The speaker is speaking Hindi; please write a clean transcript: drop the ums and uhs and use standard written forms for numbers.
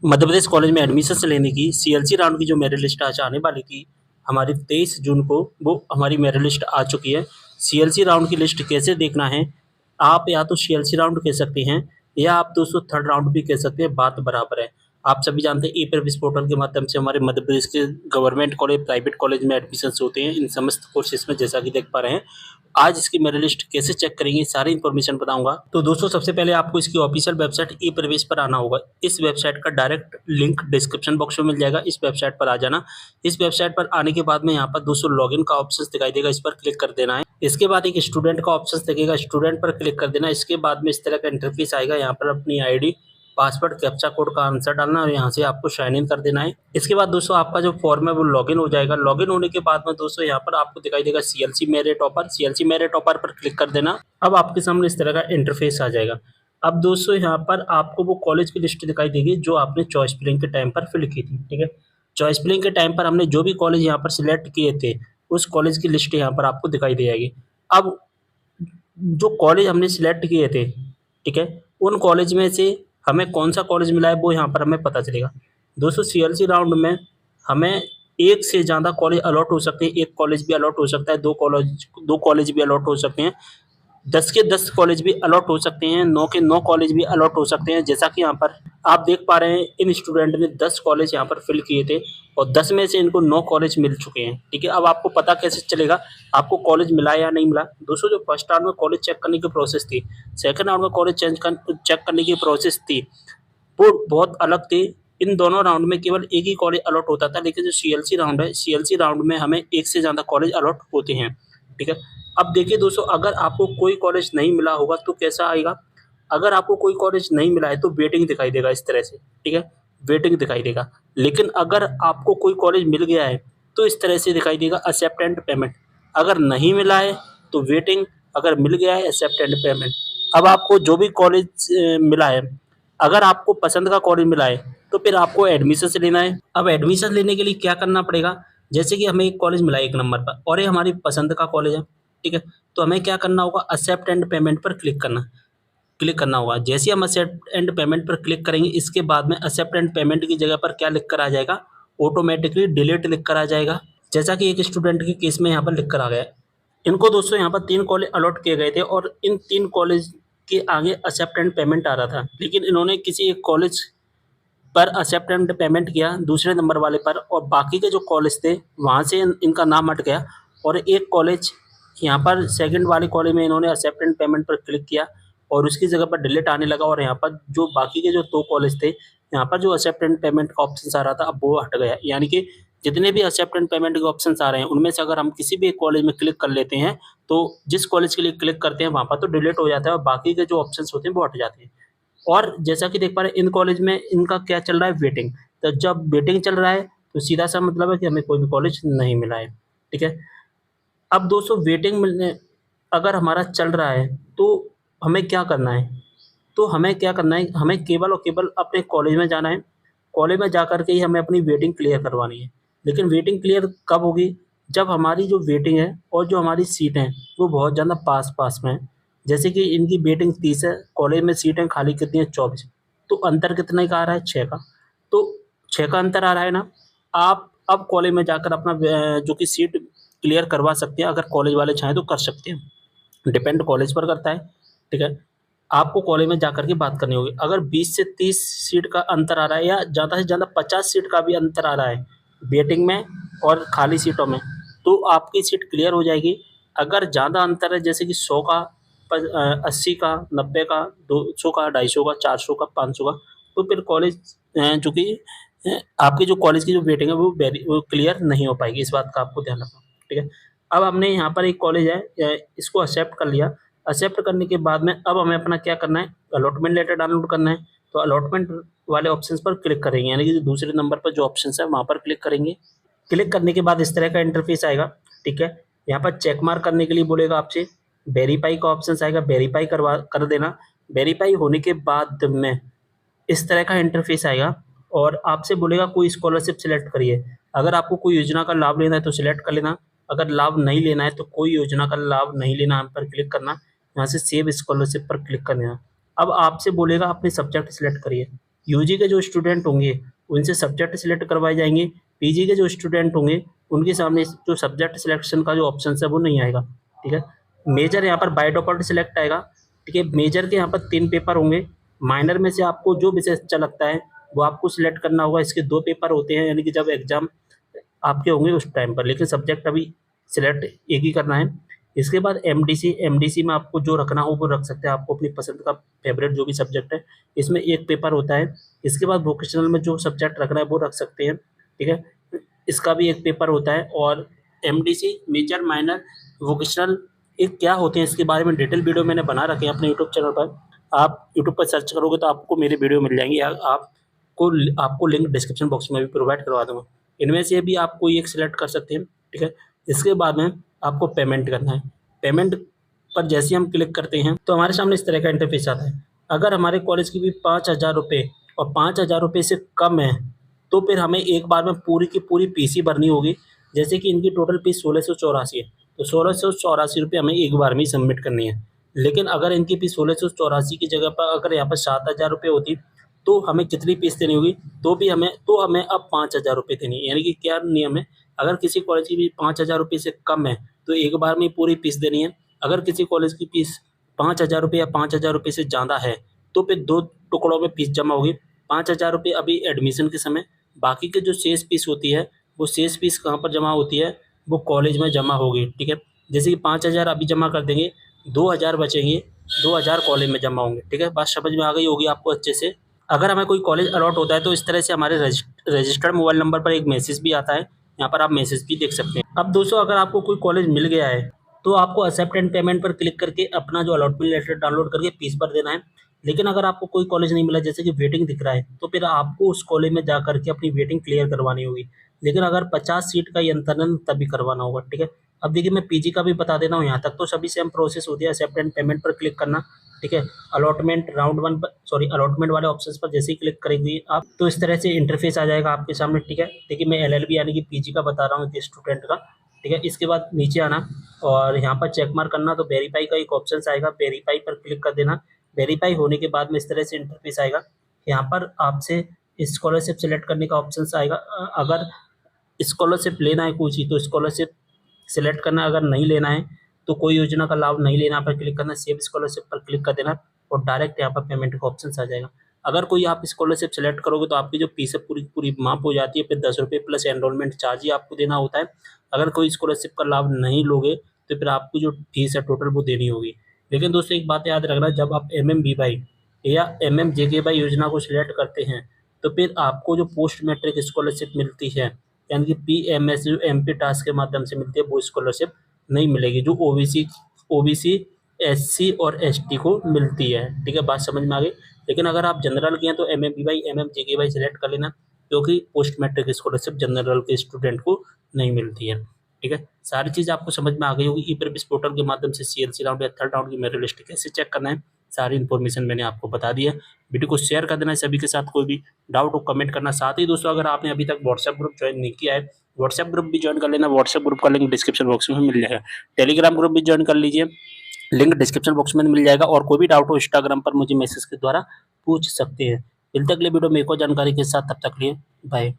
मध्य प्रदेश कॉलेज में एडमिशन लेने की सीएलसी राउंड की जो मेरिट लिस्ट आज आने वाली थी हमारी 23 जून को, वो हमारी मेरिट लिस्ट आ चुकी है। सीएलसी राउंड की लिस्ट कैसे देखना है, आप या तो सीएलसी राउंड कह सकते हैं या आप दोस्तों थर्ड राउंड भी कह सकते हैं, बात बराबर है। आप सभी जानते हैं ई प्रवेश पोर्टल के माध्यम से हमारे मध्य प्रदेश के गवर्नमेंट कॉलेज, प्राइवेट कॉलेज में एडमिशन होते हैं इन समस्त कोर्सेज में, जैसा कि देख पा रहे हैं। आज इसकी मेरिट लिस्ट कैसे चेक करेंगे, सारी इन्फॉर्मेशन बताऊंगा। तो दोस्तों सबसे पहले आपको इसकी ऑफिशियल वेबसाइट ई प्रवेश पर आना होगा। इस वेबसाइट का डायरेक्ट लिंक डिस्क्रिप्शन बॉक्स में मिल जाएगा, इस वेबसाइट पर आ जाना। इस वेबसाइट पर आने के बाद में यहाँ पर दोस्तों लॉगिन का ऑप्शन दिखाई देगा, इस पर क्लिक कर देना है। इसके बाद एक स्टूडेंट का ऑप्शन दिखेगा, स्टूडेंट पर क्लिक कर देना। इसके बाद में इस तरह का इंटरफेस आएगा, यहाँ पर अपनी आईडी, पासवर्ड, कैप्चा कोड का आंसर डालना और यहाँ से आपको साइन इन कर देना है। इसके बाद दोस्तों आपका जो फॉर्म है वो लॉगिन हो जाएगा। लॉगिन होने के बाद में दोस्तों यहाँ पर आपको दिखाई देगा CLC merit offer, CLC merit offer पर क्लिक कर देना। अब आपके सामने इस तरह का इंटरफेस आ जाएगा। अब दोस्तों यहाँ पर आपको वो कॉलेज की लिस्ट दिखाई देगी जो आपने चॉइस फिलिंग के टाइम पर फिल की थी, ठीक है। चॉइस फिलिंग के टाइम पर हमने जो भी कॉलेज यहाँ पर सिलेक्ट किए थे उस कॉलेज की लिस्ट यहाँ पर आपको दिखाई दे जाएगी। अब जो कॉलेज हमने सिलेक्ट किए थे, ठीक है, उन कॉलेज में से हमें कौन सा कॉलेज मिला है वो यहाँ पर हमें पता चलेगा। दोस्तों सीएलसी राउंड में हमें एक से ज़्यादा कॉलेज अलॉट हो सकते हैं, एक कॉलेज भी अलॉट हो सकता है, दो कॉलेज भी अलॉट हो सकते हैं, 10 के 10 कॉलेज भी अलॉट हो सकते हैं, 9 के 9 कॉलेज भी अलॉट हो सकते हैं। जैसा कि यहाँ पर आप देख पा रहे हैं, इन स्टूडेंट ने 10 कॉलेज यहाँ पर फिल किए थे और 10 में से इनको 9 कॉलेज मिल चुके हैं, ठीक है। अब आपको पता कैसे चलेगा आपको कॉलेज मिला या नहीं मिला। दोस्तों जो फर्स्ट राउंड में कॉलेज चेक करने की प्रोसेस थी, सेकंड राउंड में कॉलेज चेक करने की प्रोसेस थी, वो बहुत अलग थी। इन दोनों राउंड में केवल एक ही कॉलेज अलॉट होता था, लेकिन जो सीएलसी राउंड है, सीएलसी राउंड में हमें एक से ज़्यादा कॉलेज अलॉट होते हैं, ठीक है। अब देखिए दोस्तों, अगर आपको कोई कॉलेज नहीं मिला होगा तो कैसा आएगा। अगर आपको कोई कॉलेज नहीं मिला है तो वेटिंग दिखाई देगा इस तरह से, ठीक है, वेटिंग दिखाई देगा। लेकिन अगर आपको कोई कॉलेज मिल गया है तो इस तरह से दिखाई देगा एक्सेप्ट एंड पेमेंट। अगर नहीं मिला है तो वेटिंग, अगर मिल गया है एक्सेप्ट एंड पेमेंट। अब आपको जो भी कॉलेज मिला है, अगर आपको पसंद का कॉलेज मिला है तो फिर आपको एडमिशन से लेना है। अब एडमिशन लेने के लिए क्या करना पड़ेगा, जैसे कि हमें एक कॉलेज मिला है 1 नंबर पर और ये हमारी पसंद का कॉलेज है, ठीक है, तो हमें क्या करना होगा, एक्सेप्ट एंड पेमेंट पर क्लिक करना होगा। जैसे ही हम एक्सेप्ट एंड पेमेंट पर क्लिक करेंगे, इसके बाद में एक्सेप्ट एंड पेमेंट की जगह पर क्या लिख कर आ जाएगा, ऑटोमेटिकली डिलीट लिख कर आ जाएगा। जैसा कि एक स्टूडेंट के केस में यहाँ पर लिख कर आ गया है। इनको दोस्तों यहाँ पर 3 कॉलेज अलॉट किए गए थे और इन 3 कॉलेज के आगे एक्सेप्ट एंड पेमेंट आ रहा था, लेकिन इन्होंने किसी एक कॉलेज पर एक्सेप्ट एंड पेमेंट किया दूसरे नंबर वाले पर, और बाकी के जो कॉलेज थे वहाँ से इनका नाम हट गया और एक कॉलेज यहाँ पर सेकंड वाले कॉलेज में इन्होंने एक्सेप्ट एंड पेमेंट पर क्लिक किया और उसकी जगह पर डिलीट आने लगा और यहाँ पर जो बाकी के जो 2 कॉलेज थे यहाँ पर जो एक्सेप्ट एंड पेमेंट का ऑप्शन आ रहा था अब वो हट गया। यानी कि जितने भी एक्सेप्ट एंड पेमेंट के ऑप्शन आ रहे हैं उनमें से अगर हम किसी भी एक कॉलेज में क्लिक कर लेते हैं तो जिस कॉलेज के लिए क्लिक करते हैं वहाँ पर तो डिलीट हो जाता है और बाकी के जो ऑप्शन होते हैं वो हट जाते हैं। और जैसा कि देख पा रहे हैं इन कॉलेज में इनका क्या चल रहा है, वेटिंग। तो जब वेटिंग चल रहा है तो सीधा सा मतलब है कि हमें कोई भी कॉलेज नहीं मिला है, ठीक है। अब दोस्तों वेटिंग मिलने अगर हमारा चल रहा है तो हमें क्या करना है, तो हमें क्या करना है, हमें केवल और केवल अपने कॉलेज में जाना है। कॉलेज में जा कर के ही हमें अपनी वेटिंग क्लियर करवानी है। लेकिन वेटिंग क्लियर कब होगी, जब हमारी जो वेटिंग है और जो हमारी सीट हैं वो बहुत ज़्यादा पास में है। जैसे कि इनकी वेटिंग 30 है, कॉलेज में सीटें खाली कितनी है, 24। तो अंतर कितने का आ रहा है, 6 का। तो 6 का अंतर आ रहा है ना। आप अब कॉलेज में जाकर अपना जो कि सीट क्लियर करवा सकते हैं, अगर कॉलेज वाले चाहें तो कर सकते हैं, डिपेंड कॉलेज पर करता है, ठीक है। आपको कॉलेज में जाकर के बात करनी होगी। अगर 20 से 30 सीट का अंतर आ रहा है या ज़्यादा से ज़्यादा 50 सीट का भी अंतर आ रहा है वेटिंग में और खाली सीटों में, तो आपकी सीट क्लियर हो जाएगी। अगर ज़्यादा अंतर है जैसे कि 100 का, 80 का, 90 का, 200 का, 250 का, 400 का, 500 का, तो फिर कॉलेज जो कि आपकी जो कॉलेज की जो वेटिंग है वो क्लियर नहीं हो पाएगी। इस बात का आपको ध्यान रखना, ठीक है। अब हमने यहाँ पर एक कॉलेज है, इसको एक्सेप्ट कर लिया। एक्सेप्ट करने के बाद में अब हमें अपना क्या करना है, अलॉटमेंट लेटर डाउनलोड करना है। तो अलॉटमेंट वाले ऑप्शंस पर क्लिक करेंगे, यानी कि दूसरे नंबर पर जो ऑप्शंस है वहाँ पर क्लिक करेंगे। क्लिक करने के बाद इस तरह का इंटरफेस आएगा, ठीक है। यहाँ पर चेक मार्क करने के लिए बोलेगा आपसे, वेरीफाई का ऑप्शन आएगा, वेरीफाई कर देना। वेरीफाई होने के बाद में इस तरह का इंटरफेस आएगा और आपसे बोलेगा कोई स्कॉलरशिप सिलेक्ट करिए। अगर आपको कोई योजना का लाभ लेना है तो सिलेक्ट कर लेना, अगर लाभ नहीं लेना है तो कोई योजना का लाभ नहीं लेना पर क्लिक करना, यहाँ से सेव स्कॉलरशिप पर क्लिक कर देना। अब आपसे बोलेगा अपने सब्जेक्ट सिलेक्ट करिए, यूजी के जो स्टूडेंट होंगे उनसे सब्जेक्ट सिलेक्ट करवाए जाएंगे, पीजी के जो स्टूडेंट होंगे उनके सामने जो सब्जेक्ट सिलेक्शन का जो ऑप्शन है वो नहीं आएगा। ठीक है, मेजर यहाँ पर बाय डिफॉल्ट सिलेक्ट आएगा। ठीक है, मेजर के यहाँ पर 3 पेपर होंगे, माइनर में से आपको जो विषय अच्छा लगता है वो आपको सिलेक्ट करना होगा। इसके 2 पेपर होते हैं, यानी कि जब एग्जाम आपके होंगे उस टाइम पर, लेकिन सब्जेक्ट अभी सिलेक्ट एक ही करना है। इसके बाद एमडीसी में आपको जो रखना हो वो रख सकते हैं, आपको अपनी पसंद का फेवरेट जो भी सब्जेक्ट है, इसमें 1 पेपर होता है। इसके बाद वोकेशनल में जो सब्जेक्ट रखना है वो रख सकते हैं। ठीक है, इसका भी 1 पेपर होता है। और एमडीसी, मेजर, माइनर, वोकेशनल एक क्या होते हैं इसके बारे में डिटेल वीडियो मैंने बना रखे हैं अपने यूट्यूब चैनल पर। आप यूट्यूब पर सर्च करोगे तो आपको मेरी वीडियो मिल जाएंगी, या आपको लिंक डिस्क्रिप्शन बॉक्स में भी प्रोवाइड करवा दूँगा। इनमें से भी आप कोई एक सिलेक्ट कर सकते हैं। ठीक है, इसके बाद में आपको पेमेंट करना है। पेमेंट पर जैसे ही हम क्लिक करते हैं तो हमारे सामने इस तरह का इंटरफेस आता है। अगर हमारे कॉलेज की फी 5,000 रुपये और 5,000 रुपये से कम है तो फिर हमें एक बार में पूरी की पूरी फीस ही भरनी होगी। जैसे कि इनकी टोटल फीस 1684 है, तो 1684 रुपये हमें एक बार में ही सबमिट करनी है। लेकिन अगर इनकी फीस 1684 की जगह पर अगर यहाँ पर 7,000 रुपये होती तो हमें कितनी फीस देनी होगी? तो हमें अब 5,000 रुपये देनी है। यानी कि क्या नियम है, अगर किसी कॉलेज की फीस 5,000 रुपये से कम है तो एक बार में पूरी फीस देनी है। अगर किसी कॉलेज की फीस 5,000 रुपये या 5,000 रुपये से ज़्यादा है तो फिर 2 टुकड़ों में फीस जमा होगी। 5,000 रुपये अभी एडमिशन के समय, बाकी की जो शेष फीस होती है वो शेष फीस कहाँ पर जमा होती है? वो कॉलेज में जमा होगी। ठीक है, जैसे कि 5,000 अभी जमा कर देंगे, 2,000 बचेंगे, 2,000 कॉलेज में जमा होंगे। ठीक है, बात समझ में आ गई होगी आपको अच्छे से। अगर हमें कोई कॉलेज अलॉट होता है तो इस तरह से हमारे रजिस्टर्ड मोबाइल नंबर पर एक मैसेज भी आता है, यहाँ पर आप मैसेज भी देख सकते हैं। अब दोस्तों, अगर आपको कोई कॉलेज मिल गया है तो आपको एक्सेप्ट एंड पेमेंट पर क्लिक करके अपना जो अलॉटमेंट लेटर डाउनलोड करके फीस भर देना है। लेकिन अगर आपको कोई कॉलेज नहीं मिला, जैसे कि वेटिंग दिख रहा है, तो फिर आपको उस कॉलेज में जा करके अपनी वेटिंग क्लियर करवानी होगी। लेकिन अगर 50 सीट का ये अंतर है तभी करवाना होगा। ठीक है, अब देखिए मैं पीजी का भी बता देता हूँ। यहाँ तक तो सभी सेम प्रोसेस होती है, एक्सेप्ट एंड पेमेंट पर क्लिक करना। ठीक है, अलॉटमेंट वाले ऑप्शंस पर जैसे ही क्लिक करेंगे आप तो इस तरह से इंटरफेस आ जाएगा आपके सामने। ठीक है, देखिए मैं एलएलबी यानी कि पीजी का बता रहा हूँ स्टूडेंट का। ठीक है, इसके बाद नीचे आना और यहाँ पर चेक मार्क करना, तो वेरीफाई का एक ऑप्शन आएगा, वेरीफाई पर क्लिक कर देना। वेरीफाई होने के बाद में इस तरह से इंटरफेस आएगा। यहाँ पर आपसे स्कॉलरशिप सेलेक्ट करने का ऑप्शन आएगा। अगर स्कॉलरशिप लेना है कोई चीज़ तो स्कॉलरशिप सेलेक्ट करना, अगर नहीं लेना है तो कोई योजना का लाभ नहीं लेना पर क्लिक करना, सेव स्कॉलरशिप पर क्लिक कर देना और डायरेक्ट यहाँ पर पेमेंट का ऑप्शन आ जाएगा। अगर कोई आप स्कॉलरशिप सेलेक्ट करोगे तो आपकी जो फीस है पूरी पूरी माफ हो जाती है, फिर 10 रुपये प्लस एनरोलमेंट चार्ज ही आपको देना होता है। अगर कोई स्कॉलरशिप का लाभ नहीं लोगे तो फिर आपकी जो फीस है टोटल वो देनी होगी। लेकिन दोस्तों एक बात याद रखना, जब आप MMBY या MMJKY योजना को सिलेक्ट करते हैं तो फिर आपको जो पोस्ट मैट्रिक स्कॉलरशिप मिलती है, यानी कि PMSU-MP टास्क के माध्यम से मिलती है, वो स्कॉलरशिप नहीं मिलेगी जो ओबीसी SC और ST को मिलती है। ठीक है, बात समझ में आ गई। लेकिन अगर आप जनरल के हैं तो MMBY MMJKY सेलेक्ट कर लेना, क्योंकि पोस्ट मैट्रिक स्कॉलरशिप जनरल के स्टूडेंट को नहीं मिलती है। ठीक है, सारी चीज़ आपको समझ में आ गई होगी। ई-प्रवेश पोर्टल के माध्यम से CLC राउंड या थर्ड राउंड की मेरिट लिस्ट कैसे चेक करना है, सारी इन्फॉर्मेशन मैंने आपको बता दी है। वीडियो को शेयर कर देना है सभी के साथ, कोई भी डाउट हो कमेंट करना। साथ ही दोस्तों, अगर आपने अभी तक व्हाट्सएप ग्रुप ज्वाइन नहीं किया है, व्हाट्सएप ग्रुप भी ज्वाइन कर लेना। व्हाट्सएप ग्रुप का लिंक डिस्क्रिप्शन बॉक्स में मिल जाएगा। टेलीग्राम ग्रुप भी ज्वाइन कर लीजिए, लिंक डिस्क्रिप्शन बॉक्स में मिल जाएगा। और कोई भी डाउट हो इंस्टाग्राम पर मुझे मैसेज के द्वारा पूछ सकते हैं। मिलते अगले वीडियो में एक और जानकारी के साथ, तब तक लिए बाय।